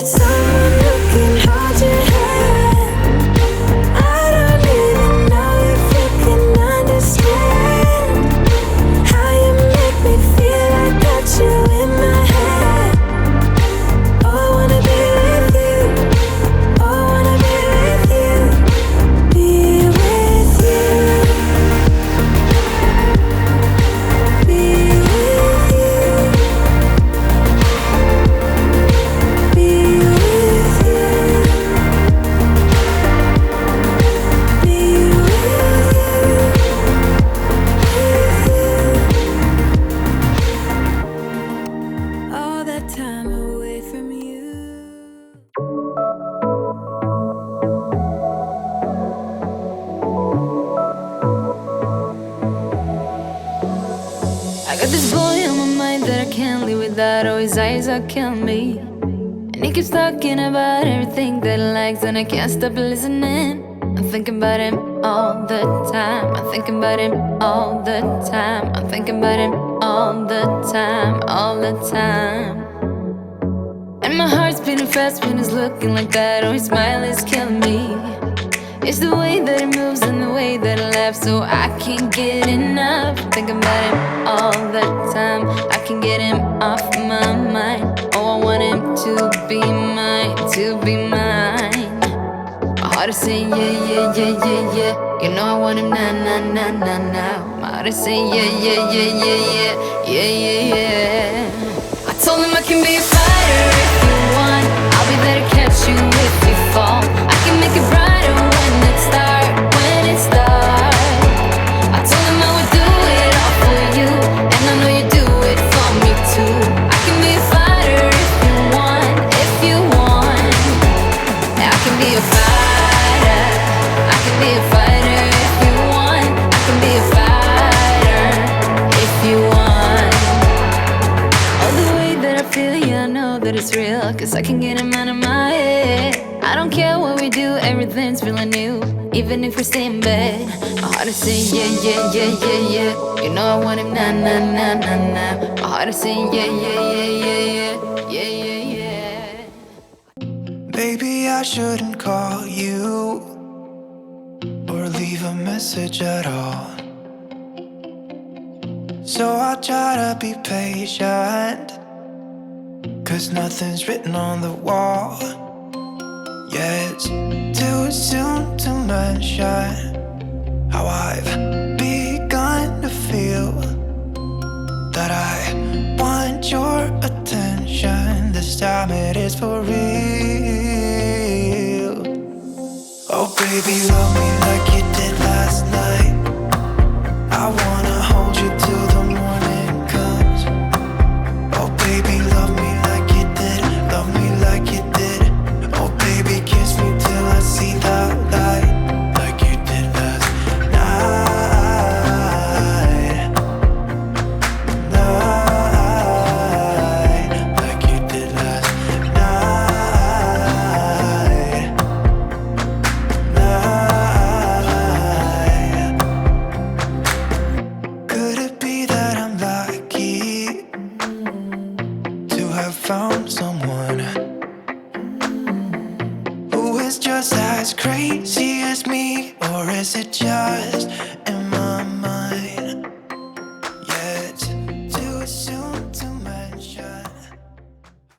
someone who can hold your hand. I don't even know if you can understand how you make me feel. I got you in my head. Oh, I wanna be with you. Oh, I wanna be with you. Be with you. Be with you. Be with you. Be with you. All that time away from you. I got this boy on my mind that I can't live without. Oh, his eyes are killing me. And he keeps talking about everything that he likes, and I can't stop listening. I'm thinking about him all the time. I'm thinking about him all the time. I'm thinking about him all the time, all the time. And my heart's beating fast when he's looking like that. Oh, his smile is killing me. It's the way that he moves and the way that he laughs, so I can't get enough. Thinking about him all the time. I can't get him off my mind. Oh, I want him to be mine, to be mine. My heart is saying yeah, yeah, yeah, yeah, yeah. You know I want him now, now, now, now, now. My heart is saying yeah, yeah, yeah, yeah, yeah, yeah, yeah, yeah. I told him I can be a fighter if you want. I'll be there to catch you if you fall. I can make it brighter when it starts, when it starts. I told him I would do it all for you, and I know you do it for me too. I can be a fighter if you want, if you want. I can be a fighter. I can be a fighter if you want. I can be a fighter if you want. All the way that I feel, yeah, I know that it's real, 'cause I can get him out of my head. I don't care what we do, everything's feeling new, even if we stay in bed. My heart is saying yeah, yeah, yeah, yeah, yeah. You know I want him now, now, now, now, now. My heart is saying yeah, yeah, yeah, yeah, yeah, yeah, yeah, yeah. Maybe I shouldn't call you or leave a message at all. So I'll try to be patient, 'cause nothing's written on the wall. Yeah, it's too soon to mention how I've begun to feel that I want your attention. This time it is for real. Oh baby, love me like you did last night. I wanna hold you till the morning comes. Oh baby, love me like you did, love me like you did. Oh baby, kiss me till I see the light, like you did last night. Night, like you did last night. Night. Could it be that I'm lucky to have found someone who is just as crazy as me? Or is it just